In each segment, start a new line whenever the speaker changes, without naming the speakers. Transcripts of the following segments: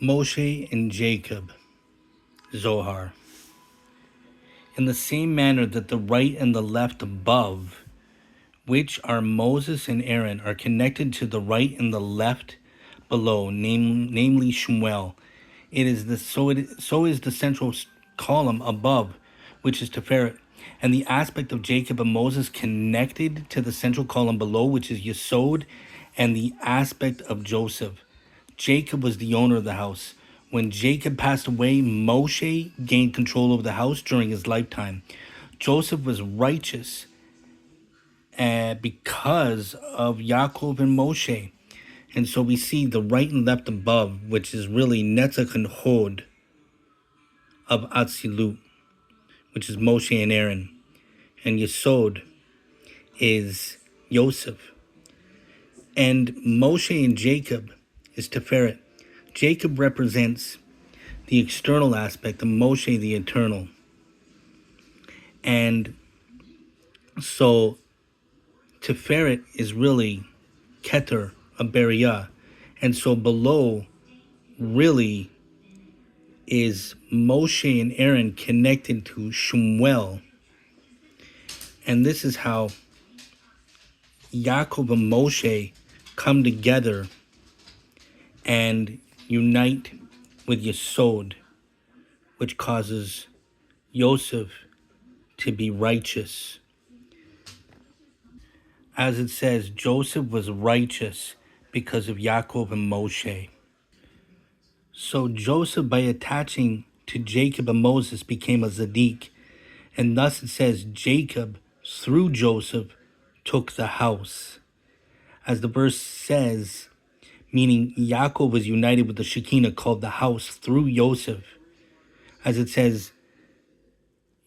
Moshe and Jacob, Zohar. In the same manner that the right and the left above, which are Moses and Aaron, are connected to the right and the left below, namely Shmuel. So is the central column above, which is Tiferet, and the aspect of Jacob and Moses connected to the central column below, which is Yesod, and the aspect of Joseph. Jacob was the owner of the house. When Jacob passed away, Moshe gained control over the house during his lifetime. Joseph was righteous because of Yaakov and Moshe. And so we see the right and left above, which is really Netzach and Hod of Atzilut, which is Moshe and Aaron. And Yesod is Yosef. And Moshe and Jacob is Tiferet. Jacob represents the external aspect of Moshe, the eternal. And so Tiferet is really Keter, a Beriah. And so below really is Moshe and Aaron connected to Shmuel. And this is how Yaakov and Moshe come together and unite with Yesod, which causes Yosef to be righteous. As it says, Joseph was righteous because of Yaakov and Moshe. So Joseph, by attaching to Jacob and Moses, became a Zaddik. And thus it says, Jacob, through Joseph, took the house. As the verse says, meaning Yaakov was united with the Shekinah called the house through Joseph. As it says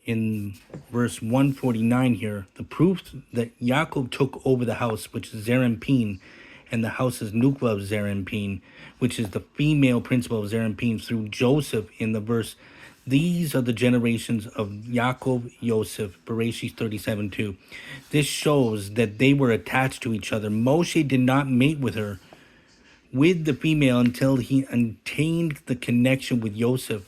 in verse 149 here, the proof that Yaakov took over the house, which is Zerampin, and the house is Nukva of Zerampin, which is the female principle of Zerampin, through Joseph in the verse. These are the generations of Yaakov, Yosef, Bereshit 37:2. This shows that they were attached to each other. Moshe did not mate with the female until he attained the connection with Yosef.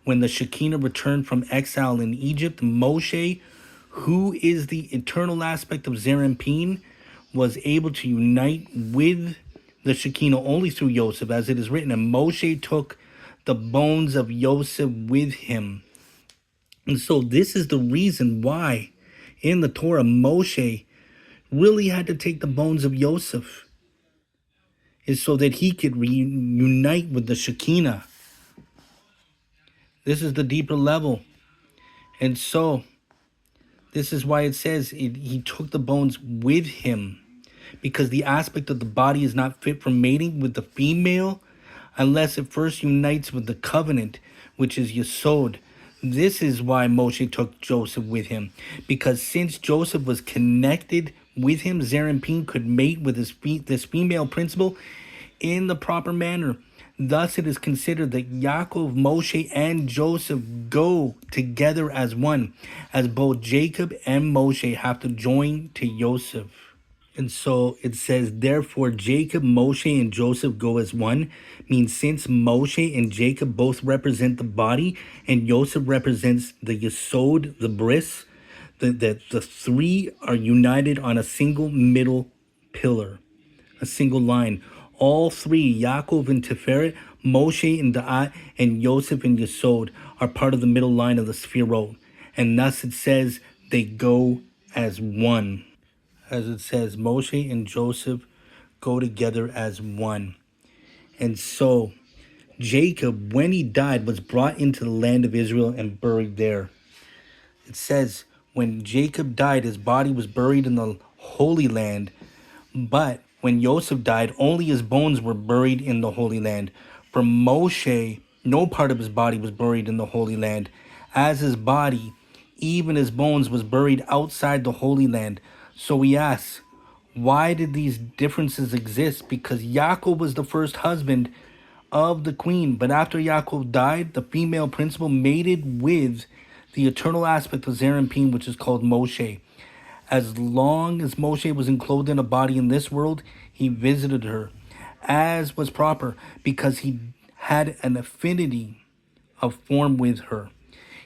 When the Shekinah returned from exile in Egypt, Moshe, who is the eternal aspect of Zerampin, was able to unite with the Shekinah only through Yosef, as it is written, and Moshe took the bones of Yosef with him. And so this is the reason why in the Torah Moshe really had to take the bones of Yosef, is so that he could reunite with the Shekinah. This is the deeper level. And so this is why it says he took the bones with him, because the aspect of the body is not fit for mating with the female unless it first unites with the covenant, which is Yesod. This is why Moshe took Joseph with him, because since Joseph was connected with him, Zerampin could mate with this female principle in the proper manner. Thus it is considered that Yaakov, Moshe, and Joseph go together as one, as both Jacob and Moshe have to join to Joseph. And so it says, therefore, Jacob, Moshe, and Joseph go as one, means since Moshe and Jacob both represent the body, and Joseph represents the Yesod, the bris, the three are united on a single middle pillar, a single line. All three, Yaakov and Tiferet, Moshe and Da'at, and Yosef and Yesod, are part of the middle line of the Sphirot. And thus it says they go as one. As it says, Moshe and Joseph go together as one. And so Jacob, when he died, was brought into the land of Israel and buried there. It says, when Jacob died, his body was buried in the Holy Land, but when Joseph died, only his bones were buried in the Holy Land. For Moshe, no part of his body was buried in the Holy Land. As his body, even his bones, was buried outside the Holy Land. So we ask, why did these differences exist? Because Yaakov was the first husband of the queen. But after Yaakov died, the female principle mated with the eternal aspect of Zerampin, which is called Moshe. As long as Moshe was enclosed in a body in this world, he visited her, as was proper, because he had an affinity of form with her.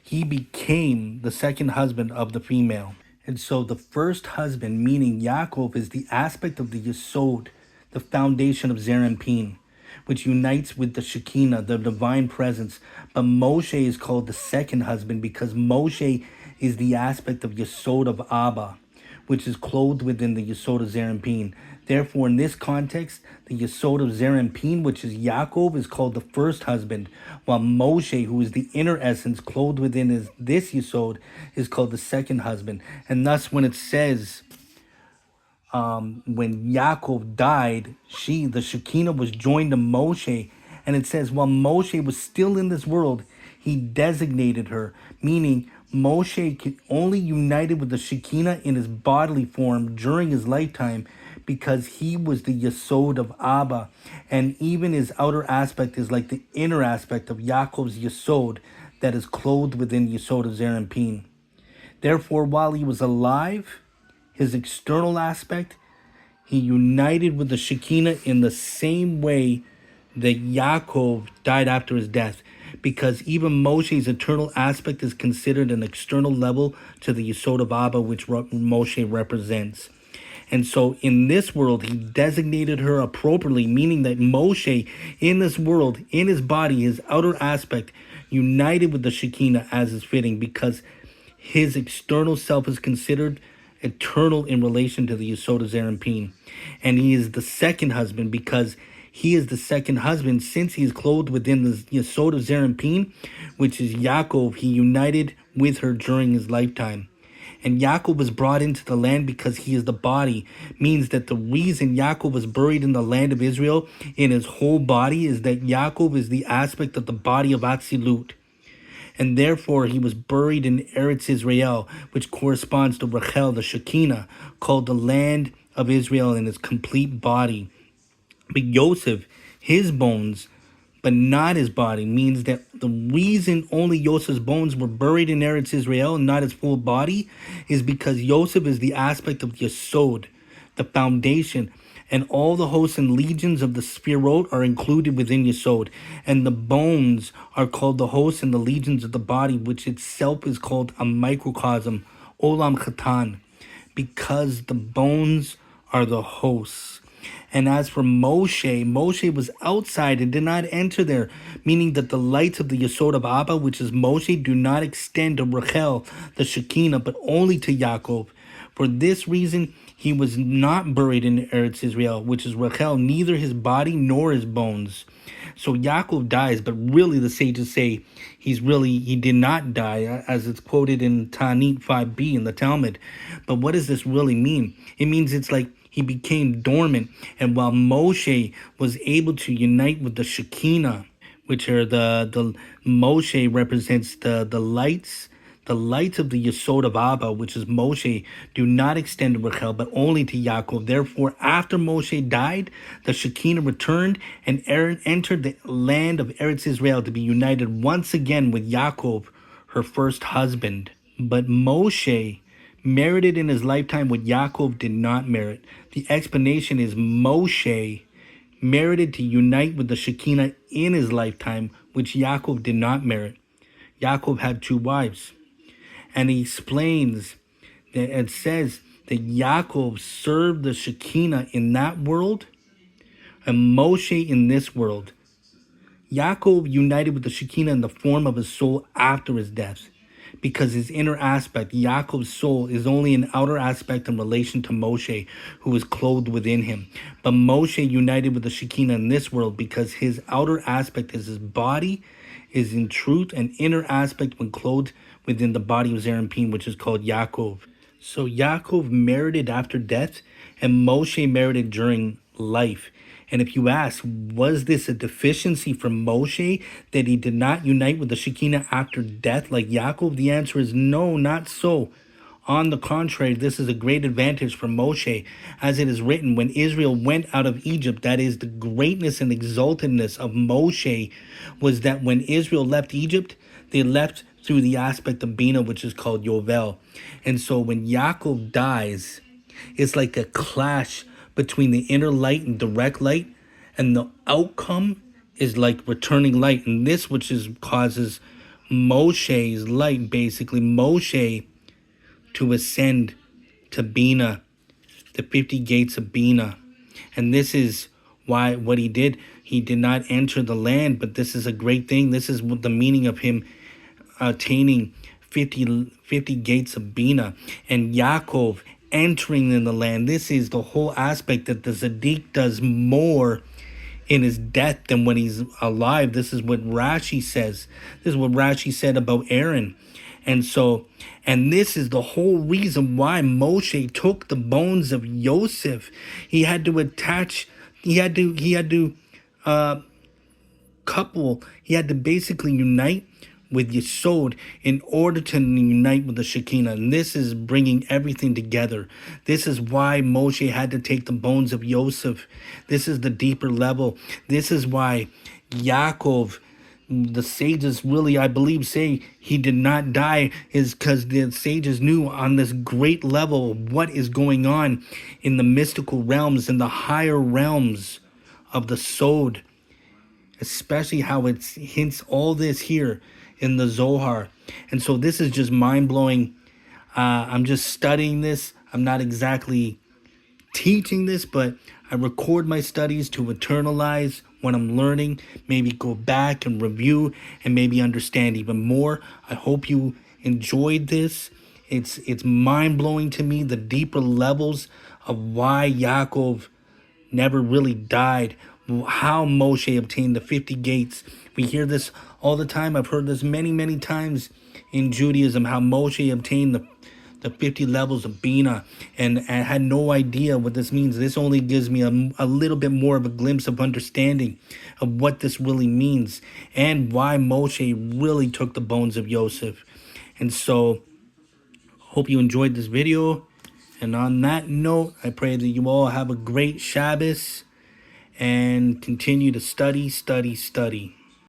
He became the second husband of the female. And so the first husband, meaning Yaakov, is the aspect of the Yesod, the foundation of Zerampin, which unites with the Shekinah, the divine presence. But Moshe is called the second husband because Moshe is the aspect of Yesod of Abba, which is clothed within the Yesod of Zerampin. Therefore, in this context, the Yesod of Zerampin, which is Yaakov, is called the first husband, while Moshe, who is the inner essence clothed within this Yesod, is called the second husband. And thus, when it says, when Yaakov died, the Shekinah was joined to Moshe, and it says, while Moshe was still in this world, he designated her, meaning Moshe could only united with the Shekinah in his bodily form during his lifetime because he was the Yesod of Abba, and even his outer aspect is like the inner aspect of Yaakov's Yesod that is clothed within Yesod of Zerampin. Therefore, while he was alive, his external aspect, he united with the Shekinah in the same way that Yaakov died after his death, because even Moshe's eternal aspect is considered an external level to the Yesod of Abba, which Moshe represents. And so in this world, he designated her appropriately, meaning that Moshe in this world, in his body, his outer aspect, united with the Shekinah as is fitting, because his external self is considered eternal in relation to the Yesod of Zerampin. And he is the second husband because he is the second husband since he is clothed within the Yesod of Zerampin, which is Yaakov. He united with her during his lifetime. And Yaakov was brought into the land because he is the body, means that the reason Yaakov was buried in the land of Israel in his whole body is that Yaakov is the aspect of the body of Atzilut. And therefore he was buried in Eretz Israel, which corresponds to Rachel, the Shekinah, called the land of Israel in its complete body. But Yosef, his bones, but not his body, means that the reason only Yosef's bones were buried in Eretz Israel and not his full body is because Yosef is the aspect of the Yesod, the foundation, and all the hosts and legions of the Sphirot are included within Yesod, and the bones are called the hosts and the legions of the body, which itself is called a microcosm, Olam Chatan, because the bones are the hosts. And as for Moshe, Moshe was outside and did not enter there, meaning that the lights of the Yesod of Abba, which is Moshe, do not extend to Rachel, the Shekinah, but only to Yaakov. For this reason, he was not buried in Eretz Israel, which is Rachel, neither his body nor his bones. So Yaakov dies, but really the sages say he did not die, as it's quoted in Ta'anit 5b in the Talmud. But what does this really mean? It means it's like he became dormant, and while Moshe was able to unite with the Shekinah, which are the Moshe represents the lights. The lights of the Yesod of Abba, which is Moshe, do not extend to Rachel, but only to Yaakov. Therefore, after Moshe died, the Shekinah returned and Aaron entered the land of Eretz Israel to be united once again with Yaakov, her first husband. But Moshe merited in his lifetime what Yaakov did not merit. The explanation is Moshe merited to unite with the Shekinah in his lifetime, which Yaakov did not merit. Yaakov had two wives. And he explains that it says that Yaakov served the Shekinah in that world and Moshe in this world. Yaakov united with the Shekinah in the form of his soul after his death, because his inner aspect, Yaakov's soul, is only an outer aspect in relation to Moshe, who is clothed within him. But Moshe united with the Shekinah in this world because his outer aspect is his body, is in truth an inner aspect when clothed within the body of Zerampin, which is called Yaakov. So Yaakov merited after death, and Moshe merited during life. And if you ask, was this a deficiency from Moshe that he did not unite with the Shekinah after death like Yaakov? The answer is no, not so. On the contrary, this is a great advantage for Moshe, as it is written, when Israel went out of Egypt, that is, the greatness and exaltedness of Moshe was that when Israel left Egypt, they left through the aspect of Bina, which is called Yovel. And so when Yaakov dies, it's like a clash between the inner light and direct light, and the outcome is like returning light, and this which is causes Moshe's light, basically Moshe, to ascend to Bina, the 50 gates of Bina. And this is why what he did not enter the land, but this is a great thing. This is what the meaning of him attaining 50 gates of Bina, and Yaakov entering in the land. This is the whole aspect that the Zedek does more in his death than when he's alive. This is what Rashi says. This is what Rashi said about Aaron. And so, and this is the whole reason why Moshe took the bones of Yosef. He had to attach, he had to he had to basically unite with Yesod in order to unite with the Shekinah. And this is bringing everything together. This is why Moshe had to take the bones of Yosef. This is the deeper level. This is why Yaakov, the sages really, I believe, say he did not die, is because the sages knew on this great level what is going on in the mystical realms and the higher realms of the Sod, especially how it hints all this here in the Zohar. And so this is just mind-blowing. I'm just studying this. I'm not exactly teaching this, but I record my studies to internalize what I'm learning, maybe go back and review and maybe understand even more. I hope you enjoyed this. It's mind-blowing to me, the deeper levels of why Yaakov never really died, how Moshe obtained the 50 gates. We hear this all the time. I've heard this many times in Judaism, how Moshe obtained the 50 levels of Bina, and I had no idea what this means. This only gives me a little bit more of a glimpse of understanding of what this really means and why Moshe really took the bones of Yosef. And so, hope you enjoyed this video. And on that note, I pray that you all have a great Shabbos and continue to study.